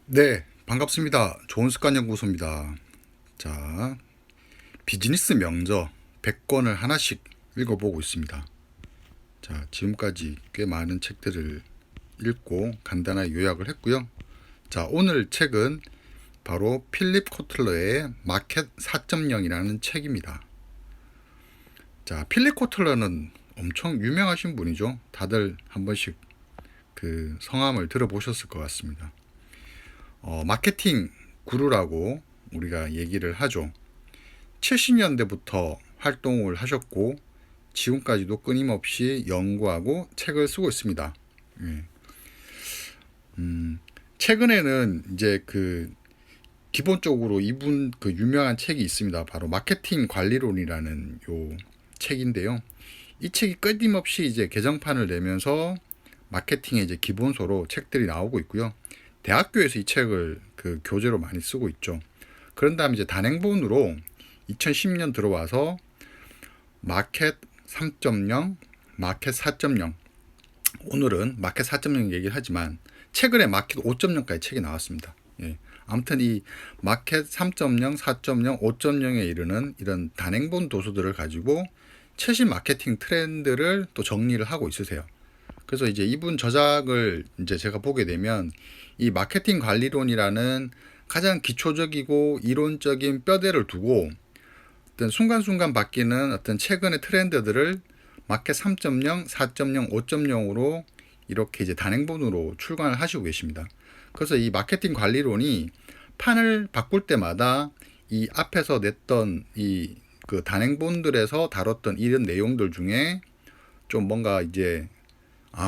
네, 반갑습니다. 좋은 습관 연구소입니다. 자, 비즈니스 명저 100권을 하나씩 읽어보고 있습니다. 자, 지금까지 꽤 많은 책들을 읽고 간단하게 요약을 했고요. 자, 오늘 책은 바로 필립 코틀러의 마켓 4.0이라는 책입니다. 자, 필립 코틀러는 엄청 유명하신 분이죠. 다들 한 번씩 그 성함을 들어보셨을 것 같습니다. 마케팅 구루라고 우리가 얘기를 하죠. 70년대부터 활동을 하셨고 지금까지도 끊임없이 연구하고 책을 쓰고 있습니다. 예. 최근에는 이제 기본적으로 이분 그 유명한 책이 있습니다. 바로 마케팅 관리론이라는 요 책인데요. 이 책이 끊임없이 이제 개정판을 내면서 마케팅의 이제 기본서로 책들이 나오고 있고요. 대학교에서 이 책을 그 교재로 많이 쓰고 있죠. 그런 다음에 이제 단행본으로 2010년 들어와서 마켓 3.0, 마켓 4.0. 오늘은 마켓 4.0 얘기를 하지만 최근에 마켓 5.0까지 책이 나왔습니다. 예. 아무튼 이 마켓 3.0, 4.0, 5.0에 이르는 이런 단행본 도서들을 가지고 최신 마케팅 트렌드를 또 정리를 하고 있으세요. 그래서 이제 이분 저작을 이제 제가 보게 되면 이 마케팅 관리론이라는 가장 기초적이고 이론적인 뼈대를 두고 어떤 순간순간 바뀌는 어떤 최근의 트렌드들을 마켓 3.0, 4.0, 5.0으로 이렇게 이제 단행본으로 출간을 하시고 계십니다. 그래서 이 마케팅 관리론이 판을 바꿀 때마다 이 앞에서 냈던 이 그 단행본들에서 다뤘던 이런 내용들 중에 좀 뭔가 이제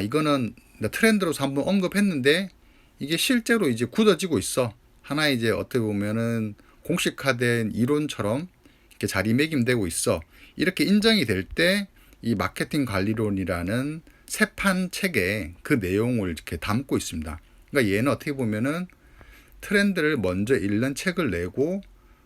이거는 트렌드로서 한번 언급했는데 이게 실제로 이제 굳어지고 있어. 하나의 이제 어떻게 보면은 공식화된 이론처럼 이렇게 자리매김되고 있어. 이렇게 인정이 될 때 이 마케팅 관리론이라는 새 판 책에 그 내용을 이렇게 담고 있습니다. 그러니까 얘는 어떻게 보면은 트렌드를 먼저 읽는 책을 내고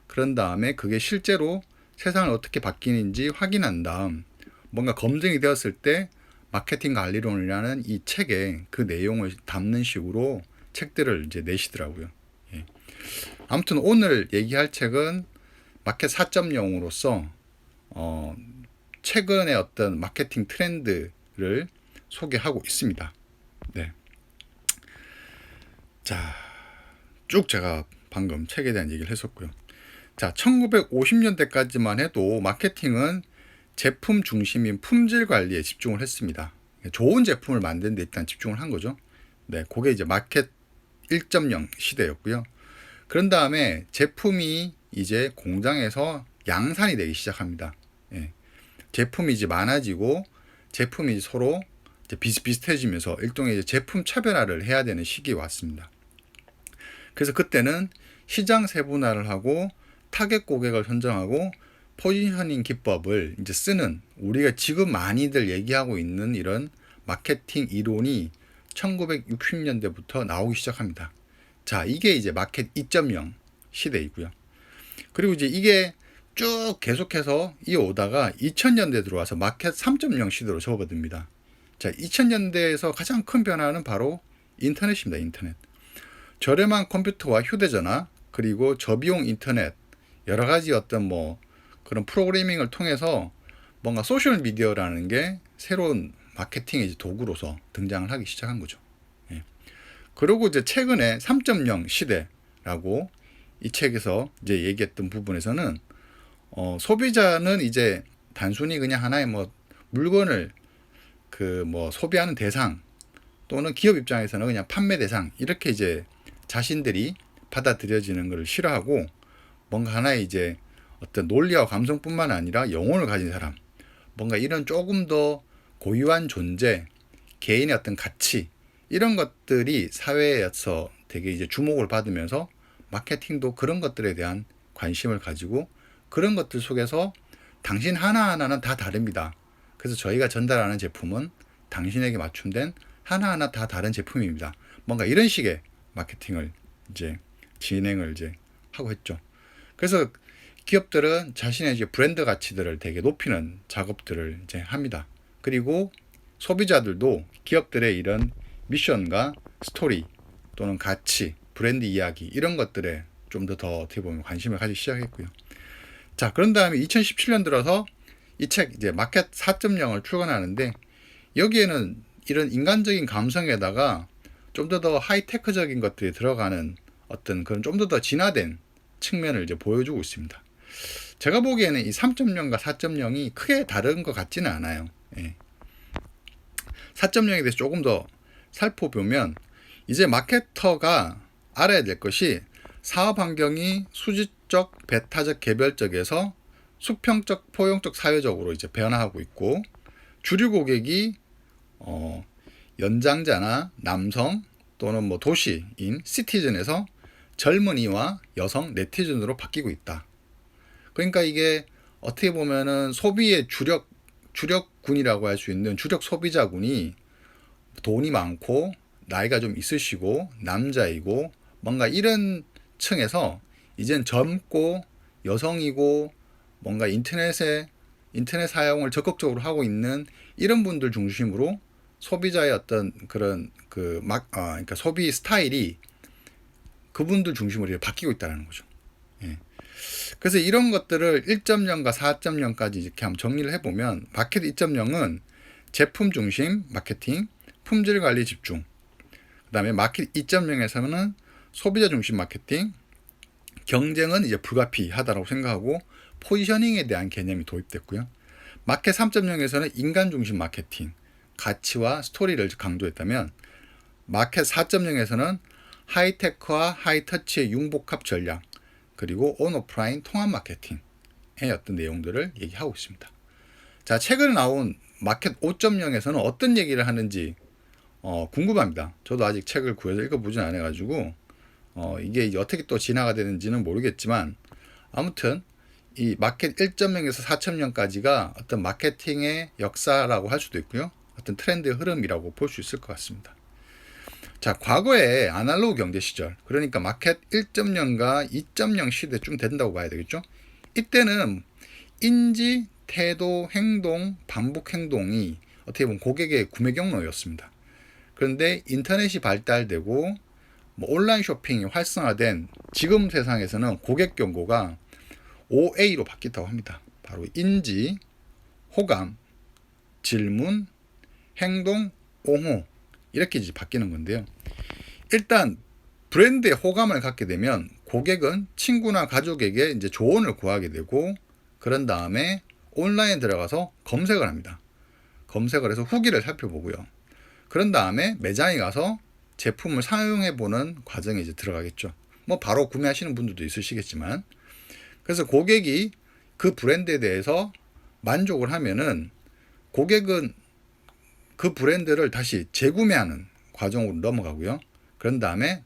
그런 다음에 그게 실제로 세상을 어떻게 바뀌는지 확인한 다음 뭔가 검증이 되었을 때 마케팅 관리론이라는 이 책에 그 내용을 담는 식으로 책들을 이제 내시더라고요. 예. 아무튼 오늘 얘기할 책은 마켓 4.0으로서 최근의 어떤 마케팅 트렌드를 소개하고 있습니다. 네. 자, 쭉 제가 방금 책에 대한 얘기를 했었고요. 자, 1950년대까지만 해도 마케팅은 제품 중심인 품질 관리에 집중을 했습니다. 좋은 제품을 만드는 데 일단 집중을 한 거죠. 네, 그게 이제 마켓 1.0 시대였고요. 그런 다음에 제품이 이제 공장에서 양산이 되기 시작합니다. 예, 제품이 이제 많아지고 제품이 서로 이제 비슷비슷해지면서 일종의 이제 제품 차별화를 해야 되는 시기에 왔습니다. 그래서 그때는 시장 세분화를 하고 타겟 고객을 선정하고 포지셔닝 기법을 이제 쓰는 우리가 지금 많이들 얘기하고 있는 이런 마케팅 이론이 1960년대부터 나오기 시작합니다. 자, 이게 이제 마켓 2.0 시대이고요. 그리고 이제 이게 쭉 계속해서 이어오다가 2000년대 들어와서 마켓 3.0 시대로 접어듭니다. 자, 2000년대에서 가장 큰 변화는 바로 인터넷입니다. 인터넷. 저렴한 컴퓨터와 휴대전화, 그리고 저비용 인터넷, 여러 가지 어떤 뭐 그런 프로그래밍을 통해서 뭔가 소셜 미디어라는 게 새로운 마케팅의 도구로서 등장을 하기 시작한 거죠. 예. 그리고 이제 최근에 3.0 시대라고 이 책에서 이제 얘기했던 부분에서는 소비자는 이제 단순히 그냥 하나의 뭐 물건을 그 뭐 소비하는 대상 또는 기업 입장에서는 그냥 판매 대상 이렇게 이제 자신들이 받아들여지는 것을 싫어하고 뭔가 하나의 이제 어떤 논리와 감성뿐만 아니라 영혼을 가진 사람, 뭔가 이런 조금 더 고유한 존재, 개인의 어떤 가치 이런 것들이 사회에서 되게 이제 주목을 받으면서 마케팅도 그런 것들에 대한 관심을 가지고 그런 것들 속에서 당신 하나하나는 다 다릅니다. 그래서 저희가 전달하는 제품은 당신에게 맞춤된 하나하나 다 다른 제품입니다. 뭔가 이런 식의 마케팅을 이제 진행을 이제 하고 했죠. 그래서 기업들은 자신의 이제 브랜드 가치들을 되게 높이는 작업들을 이제 합니다. 그리고 소비자들도 기업들의 이런 미션과 스토리 또는 가치 브랜드 이야기 이런 것들에 좀 더 어떻게 보면 관심을 가지기 시작했고요. 자, 그런 다음에 2017년 들어서 이 책 이제 마켓 4.0을 출간하는데 여기에는 이런 인간적인 감성에다가 좀 더 하이테크적인 것들이 들어가는 어떤 그런 좀 더 진화된 측면을 이제 보여주고 있습니다. 제가 보기에는 이 3.0과 4.0이 크게 다른 것 같지는 않아요. 예. 4.0에 대해서 조금 더 살펴보면 이제 마케터가 알아야 될 것이 사업 환경이 수직적, 배타적, 개별적에서 수평적, 포용적, 사회적으로 이제 변화하고 있고 주류 고객이 연장자나 남성 또는 뭐 도시인 시티즌에서 젊은이와 여성 네티즌으로 바뀌고 있다. 그러니까 이게 어떻게 보면은 소비의 주력군이라고 할 수 있는 주력 소비자군이 돈이 많고 나이가 좀 있으시고 남자이고 뭔가 이런 층에서 이젠 젊고 여성이고 뭔가 인터넷 사용을 적극적으로 하고 있는 이런 분들 중심으로 소비자의 어떤 그런 그러니까 소비 스타일이 그분들 중심으로 바뀌고 있다는 거죠. 예. 그래서 이런 것들을 1.0과 4.0까지 이렇게 한번 정리를 해보면 마켓 2.0은 제품 중심 마케팅, 품질 관리 집중. 그 다음에 마켓 2.0에서는 소비자 중심 마케팅, 경쟁은 이제 불가피하다고 생각하고 포지셔닝에 대한 개념이 도입됐고요. 마켓 3.0에서는 인간 중심 마케팅, 가치와 스토리를 강조했다면 마켓 4.0에서는 하이테크와 하이터치의 융복합 전략, 그리고 온오프라인 통합 마케팅의 어떤 내용들을 얘기하고 있습니다. 자, 최근에 나온 마켓 5.0에서는 어떤 얘기를 하는지 궁금합니다. 저도 아직 책을 구해서 읽어보진 않아가지고 이게 어떻게 또 진화가 되는지는 모르겠지만 아무튼 이 마켓 1.0에서 4.0까지가 어떤 마케팅의 역사라고 할 수도 있고요. 어떤 트렌드의 흐름이라고 볼 수 있을 것 같습니다. 자, 과거에 아날로그 경제 시절, 그러니까 마켓 1.0과 2.0 시대쯤 된다고 봐야 되겠죠. 이때는 인지, 태도, 행동, 반복 행동이 어떻게 보면 고객의 구매 경로였습니다. 그런데 인터넷이 발달되고 온라인 쇼핑이 활성화된 지금 세상에서는 고객 경고가 5A로 바뀌었다고 합니다. 바로 인지, 호감, 질문, 행동, 옹호 이렇게 이제 바뀌는 건데요. 일단 브랜드에 호감을 갖게 되면 고객은 친구나 가족에게 이제 조언을 구하게 되고 그런 다음에 온라인에 들어가서 검색을 합니다. 검색을 해서 후기를 살펴보고요. 그런 다음에 매장에 가서 제품을 사용해 보는 과정에 이제 들어가겠죠. 뭐 바로 구매하시는 분들도 있으시겠지만 그래서 고객이 그 브랜드에 대해서 만족을 하면은 고객은 그 브랜드를 다시 재구매하는 과정으로 넘어가고요. 그런 다음에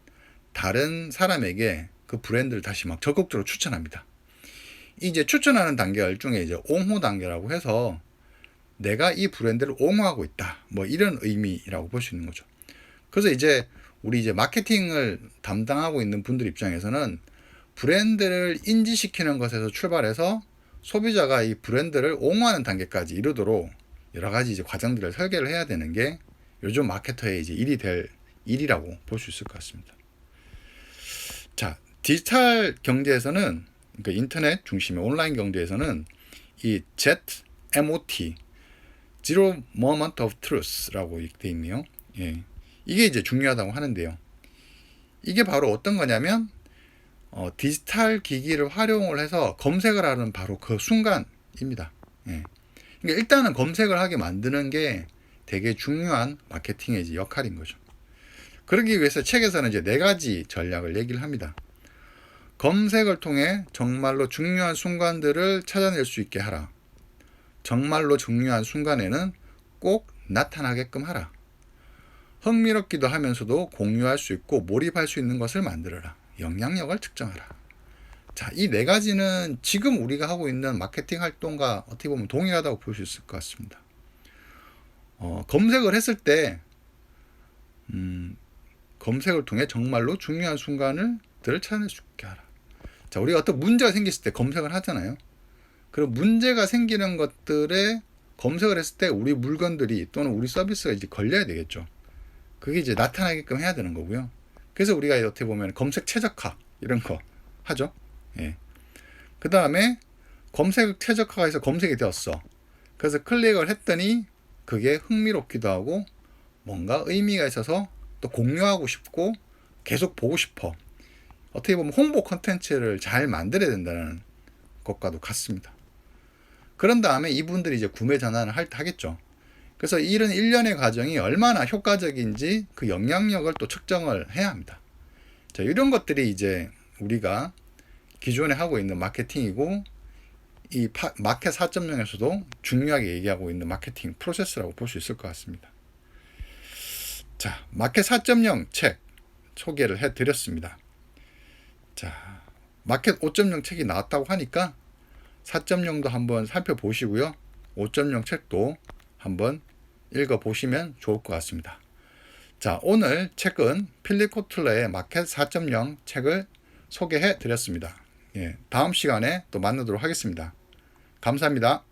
다른 사람에게 그 브랜드를 다시 막 적극적으로 추천합니다. 이제 추천하는 단계가 일종의 이제 옹호 단계라고 해서 내가 이 브랜드를 옹호하고 있다. 뭐 이런 의미라고 볼 수 있는 거죠. 그래서 이제 우리 이제 마케팅을 담당하고 있는 분들 입장에서는 브랜드를 인지시키는 것에서 출발해서 소비자가 이 브랜드를 옹호하는 단계까지 이르도록 여러 가지 이제 과정들을 설계를 해야 되는 게 요즘 마케터의 이제 일이 될 일이라고 볼 수 있을 것 같습니다. 자, 디지털 경제에서는 그러니까 인터넷 중심의 온라인 경제에서는 이 ZMOT, Zero Moment of Truth라고 되어 있네요. 예. 이게 이제 중요하다고 하는데요. 이게 바로 어떤 거냐면 디지털 기기를 활용을 해서 검색을 하는 바로 그 순간입니다. 예. 그러니까 일단은 검색을 하게 만드는 게 되게 중요한 마케팅의 이제 역할인 거죠. 그러기 위해서 책에서는 이제 4가지 전략을 얘기를 합니다. 검색을 통해 정말로 중요한 순간들을 찾아낼 수 있게 하라. 정말로 중요한 순간에는 꼭 나타나게끔 하라. 흥미롭기도 하면서도 공유할 수 있고 몰입할 수 있는 것을 만들어라. 영향력을 측정하라. 자, 이 4가지는 지금 우리가 하고 있는 마케팅 활동과 어떻게 보면 동일하다고 볼 수 있을 것 같습니다. 검색을 했을 때 검색을 통해 정말로 중요한 순간들을 찾아낼 수 있게 하라. 자, 우리가 어떤 문제가 생겼을 때 검색을 하잖아요. 그럼 문제가 생기는 것들에 검색을 했을 때 우리 물건들이 또는 우리 서비스가 이제 걸려야 되겠죠. 그게 이제 나타나게끔 해야 되는 거고요. 그래서 우리가 어떻게 보면 검색 최적화 이런 거 하죠. 예. 그 다음에 검색 최적화가 해서 검색이 되었어. 그래서 클릭을 했더니 그게 흥미롭기도 하고 뭔가 의미가 있어서 또 공유하고 싶고 계속 보고 싶어. 어떻게 보면 홍보 컨텐츠를 잘 만들어야 된다는 것과도 같습니다. 그런 다음에 이분들이 이제 구매 전환을 하겠죠. 그래서 이런 일련의 과정이 얼마나 효과적인지 그 영향력을 또 측정을 해야 합니다. 자, 이런 것들이 이제 우리가 기존에 하고 있는 마케팅이고 이 마켓 4.0에서도 중요하게 얘기하고 있는 마케팅 프로세스라고 볼 수 있을 것 같습니다. 자, 마켓 4.0 책 소개를 해드렸습니다. 자, 마켓 5.0 책이 나왔다고 하니까 4.0도 한번 살펴보시고요. 5.0 책도 한번 읽어보시면 좋을 것 같습니다. 자, 오늘 책은 필립 코틀러의 마켓 4.0 책을 소개해 드렸습니다. 예, 다음 시간에 또 만나도록 하겠습니다. 감사합니다.